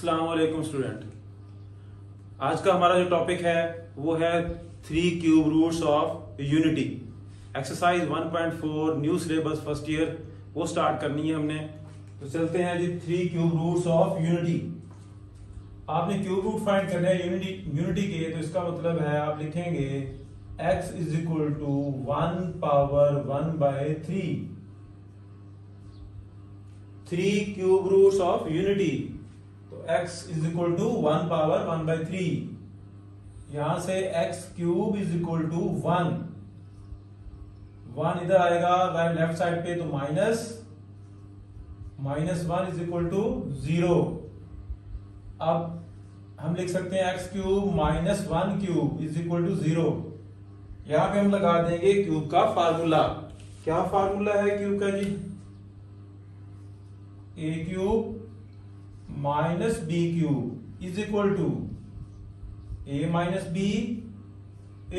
अस्सलाम वालेकुम स्टूडेंट। आज का हमारा जो टॉपिक है वो है 3 cube roots of unity. Exercise 1.4 new syllabus first year वो स्टार्ट करनी है हमने। तो चलते हैं जी 3 क्यूब रूट्स ऑफ यूनिटी। आपने क्यूब रूट फाइंड करना है यूनिटी के, तो इसका मतलब है आप लिखेंगे x is equal to 1 power 1/3 3 cube roots of unity. तो x is equal to 1 power 1/3। यहां से x cube is equal to 1 इधर आएगा राइट लेफ्ट साइड पे, तो माइनस 1 इज इक्वल टू 0। अब हम लिख सकते हैं x cube minus 1 cube is equal to 0। यहां पे हम लगा देंगे क्यूब का फार्मूला। क्या फार्मूला है क्यूब का जी? a cube minus b cube is equal to a minus b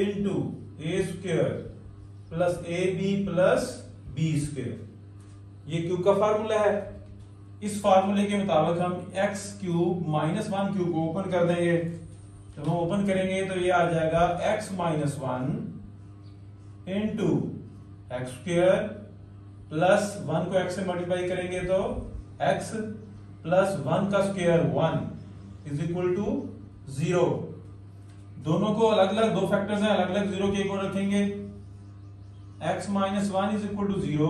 into a square plus a b plus b square. ये क्यूब का फार्मूला है। इस फार्मूले के मुताबिक हम x क्यूब माइनस 1 क्यूब को ओपन कर देंगे। जब हम ओपन करेंगे तो ये आ जाएगा x minus 1 into x square plus 1 को x से मल्टीप्लाई करेंगे तो x प्लस 1 का स्क्वेयर 1 इज इक्वल टू 0। दोनों को अलग अलग दो फैक्टर्स हैं, अलग अलग 0 के इक्वल रखेंगे। x minus 1 is equal to 0,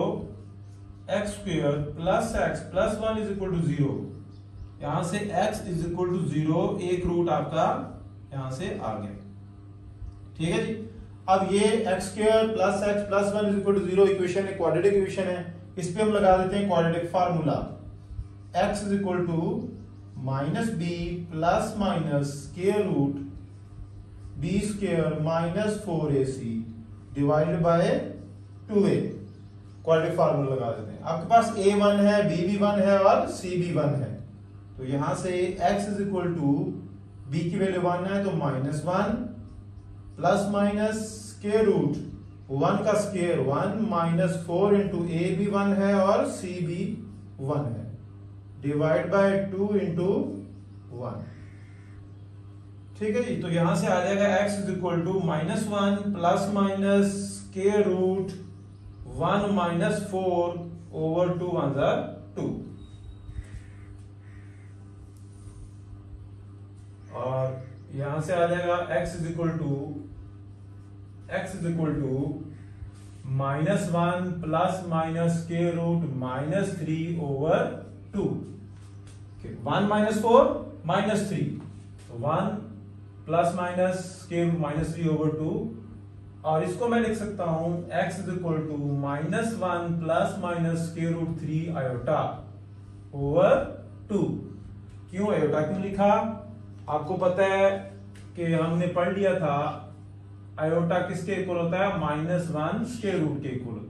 x square plus x plus 1 is equal to 0। यहां से x इज इक्वल टू 0, एक रूट आपका यहां से आ गया। ठीक है जी। अब ये x square plus x plus 1 is equal to 0 equation है, क्वाड्रेटिक इक्वेशन है। इस पे हम लगा देते हैं quadratic formula. x is equal to minus b plus minus square root b square minus 4ac divided by 2a। Quadratic formula लगा देते हैं। आपके पास a1 है, b भी 1 है और c भी 1 है। तो यहां से x is equal to b की वैल्यू 1 है तो minus 1 plus minus square root 1 का स्क्वायर 1 माइनस 4 इंटू a भी 1 है और c भी 1 है डिवाइड बाय 2 इंटू 1। ठीक है जी। तो यहां से आ जाएगा x is equal to minus 1 plus minus square root 1 minus 4 over 2 1 जा 2। और यहां से आ जाएगा x is equal to minus 1 plus minus square root minus 3 over 2। 1 minus 4 minus 3, 1 plus minus square root minus 3 over 2। और इसको मैं लिख सकता हूं x is equal to minus 1 plus minus square root 3 iota over 2। क्यों आयोटा क्यों लिखा? आपको पता है कि हमने पढ़ लिया था आयोटा किसके इक्वल होता है? माइनस 1 स्क्वायर रूट के इक्वल होता है।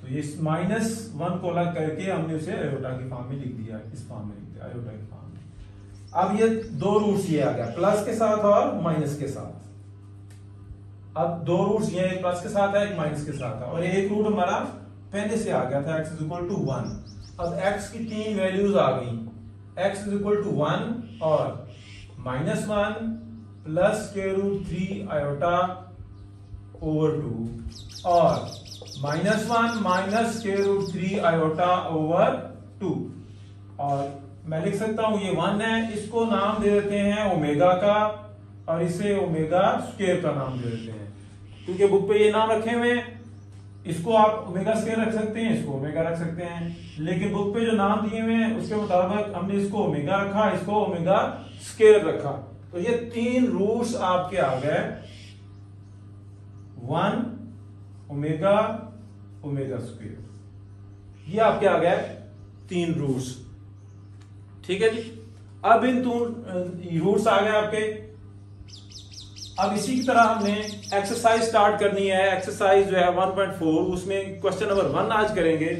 तो ये माइनस 1 को अलग करके हमने उसे आयोटा की फॉर्म में लिख दिया, इस फॉर्म में लिख दिया आयोटा की फॉर्म में। अब ये दो रूट्स ये आ गया, प्लस के साथ और माइनस के साथ। अब दो रूट्स ये एक प्लस के साथ है, एक माइनस के साथ है, और एक रूट हमारा पहले से आ गया था x इज इक्वल टू 1। अब x की 3 वैल्यूज आ गई, x इज इक्वल टू 1 और minus 1 plus square root 3 iota over 2 और minus 1 minus square root 3 iota over 2। और मैं लिख सकता हूं ये 1 है, इसको नाम दे देते हैं ओमेगा का और इसे ओमेगा स्क्वायर का नाम दे देते हैं, क्योंकि बुक पे ये नाम रखे हुए हैं। इसको आप ओमेगा स्क्वायर रख सकते हैं, इसको ओमेगा रख सकते हैं, लेकिन बुक पे जो नाम दिए हुए हैं उसके मुताबिक हमने इसको ओमेगा रखा, इसको ओमेगा स्क्वायर रखा। तो ये 3 रूट्स आपके आ गए, 1 ओमेगा ओमेगा स्क्वायर। ये आपके आ गए 3 रूट्स। ठीक है जी। अब इन रूट्स आ गए आपके। अब इसी की तरह हमने एक्सरसाइज स्टार्ट करनी है। एक्सरसाइज जो है 1.4, उसमें क्वेश्चन नंबर 1 आज करेंगे।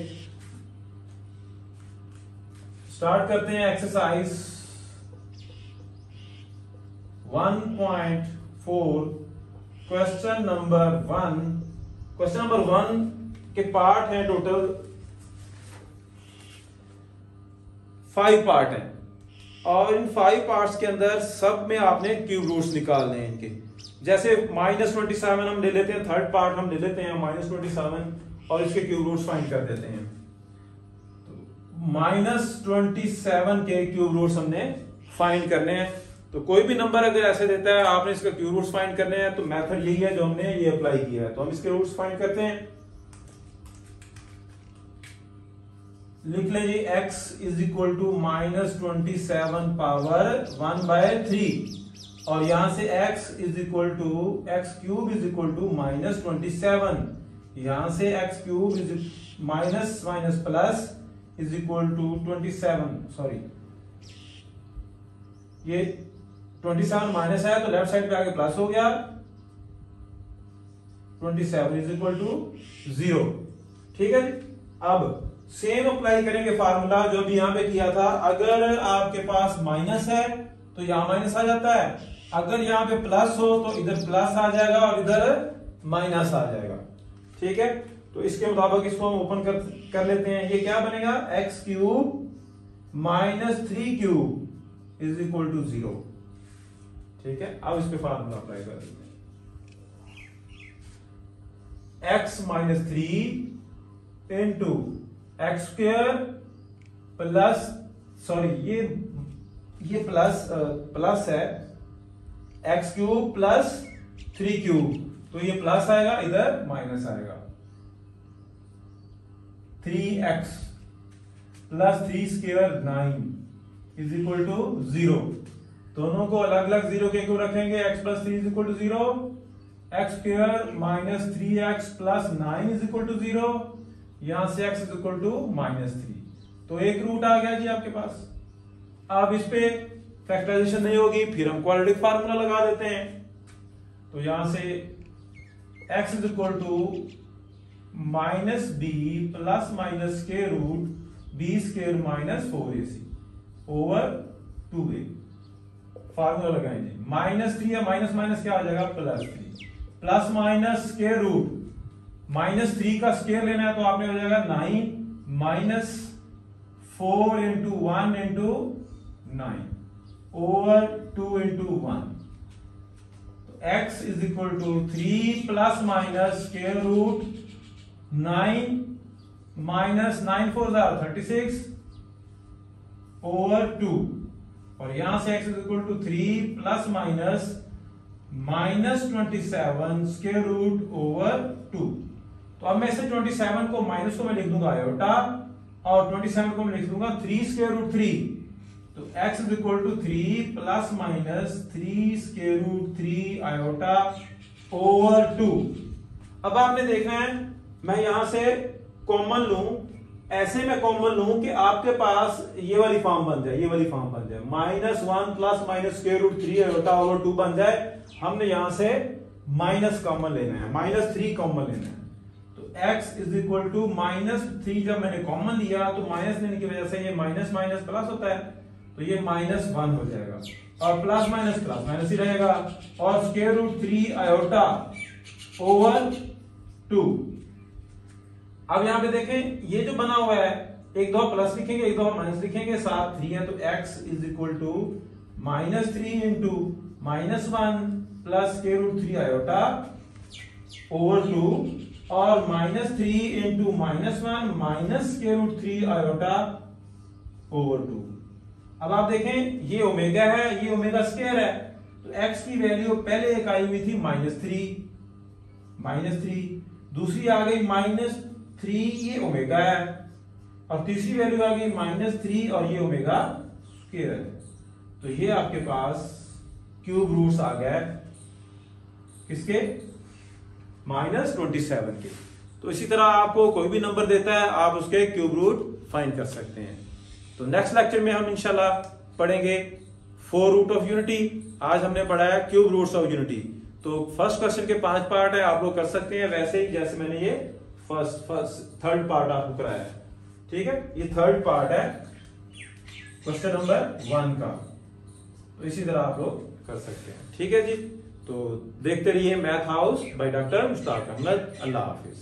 स्टार्ट करते हैं exercise 1.4 question number 1। Question number 1 के पार्ट हैं टोटल 5 पार्ट हैं। और इन 5 पार्ट्स के अंदर सब में आपने क्यूब रूट्स निकालने हैं इनके। जैसे -27 हम ले लेते हैं, थर्ड पार्ट हम ले लेते हैं -27 और इसके क्यूब रूट्स फाइंड कर देते हैं। तो -27 के क्यूब रूट्स हमने फाइंड करने हैं। तो कोई भी नंबर अगर ऐसे देता है आपने इसका क्यूब रूट्स फाइंड करने हैं, तो मेथड यही है जो हमने ये अप्लाई किया है। तो हम इसके रूट्स फाइंड करते हैं। लिख लें जी x is equal to -27 power 1/3 और यहां से x is equal to x cube is equal to -27, यहां से x cube is minus minus plus is equal to 27, sorry ये 27 माइनस है तो लेफ्ट साइड पे आके प्लस हो गया, 27 इज इक्वल टू 0। ठीक है, अब सेम अप्लाई करेंगे फार्मूला जो भी यहां पे किया था। अगर आपके पास माइनस है तो यहां माइनस आ जाता है, अगर यहां पे प्लस हो तो इधर प्लस आ जाएगा और इधर माइनस आ जाएगा। ठीक है, तो इसके मुताबिक इसको हम ओपन कर लेते हैं। ये क्या बनेगा, x cube minus 3 cube is equal to 0। ठीक है, अब इस पे फार्मूला अप्लाई कर देते हैं। x minus 3 into x square plus, sorry ये प्लस है, एक्स क्यूब प्लस 3 क्यूब, तो ये प्लस आएगा, इधर माइनस आएगा। 3x plus 3 square 9 is equal to 0। दोनों को अलग अलग 0 के क्यों रखेंगे, x plus 3 is equal to 0, x square minus 3x plus 9 is equal to 0, यहां से x इज इक्वल टू -3, तो एक रूट आ गया जी आपके पास। अब इस पे फैक्टराइजेशन नहीं होगी, फिर हम क्वाड्रेटिक फार्मूला लगा देते हैं। तो यहां से x is equal to -b plus minus के root b square minus 4ac over 2a। Formula लगाएंगे, -3 या माइनस माइनस क्या आ जाएगा, +3 प्लस माइनस के रूट -3 का स्क्वायर लेना है तो आपने हो जाएगा 9 minus 4 into 1 into 9 over 2 into 1। तो x is equal to 3 plus minus square root 9 minus 9 4 36 over 2, और यहां से x is equal to 3 plus minus -27 square root over 2। तो अब मैं इसे 27 को माइनस को मैं लिख दूंगा आयोटा और 27 को मैं लिख दूंगा 3 स्क्वायर रूट 3। तो x is equal to 3 plus minus 3 square root 3 iota over 2। अब आपने देखना है, मैं यहां से कॉमन लूं, ऐसे में कॉमन लूं कि आपके पास ये वाली फॉर्म बन जाए, ये वाली फॉर्म बन जाए, -1 plus minus square root 3 iota over 2 बन जाए। हमने यहां से माइनस कॉमन लेना है, -3 कॉमन लेना है। x इज इक्वल टू -3 जब मैंने कॉमन लिया तो माइनस लेने की वजह से ये माइनस माइनस प्लस होता है, तो ये -1 हो जाएगा और प्लस माइनस ही रहेगा, और स्क्वायर रूट 3 आयोटा ओवर 2। अब यहां पे देखें ये जो बना हुआ है, एक दो प्लस लिखेंगे एक दो माइनस लिखेंगे, साथ 3 है तो x is equal to -3 into -1 plus square root 3 iota over 2 और -3 into -1 minus square root 3 iota over 2। अब आप देखें ये ओमेगा है, ये ओमेगा स्क्वायर है, तो x की वैल्यू पहले एक आई हुई थी -3, दूसरी आ गई -3, ये ओमेगा है, और तीसरी वैल्यू आ गई -3 और ये ओमेगा स्क्वायर है। तो ये आपके पास क्यूब रूट्स आ गए किसके, -27 के। तो इसी तरह आपको कोई भी नंबर देता है आप उसके क्यूब रूट फाइंड कर सकते हैं। तो नेक्स्ट लेक्चर में हम इंशाल्लाह पढ़ेंगे 4 रूट ऑफ यूनिटी। आज हमने पढ़ा है क्यूब रूट्स ऑफ यूनिटी। तो फर्स्ट क्वेश्चन के 5 पार्ट है, आप लोग कर सकते हैं वैसे ही जैसे मैंने ये थर्ड पार्ट आपको कराया है। ठीक है, ये थर्ड पार्ट है क्वेश्चन नंबर 1 का, तो इसी तरह आप लोग कर सकते हैं। ठीक है जी, तो देखते रहिए Math House by doctor Mushtaq Ahmed. अल्लाह हाफिज।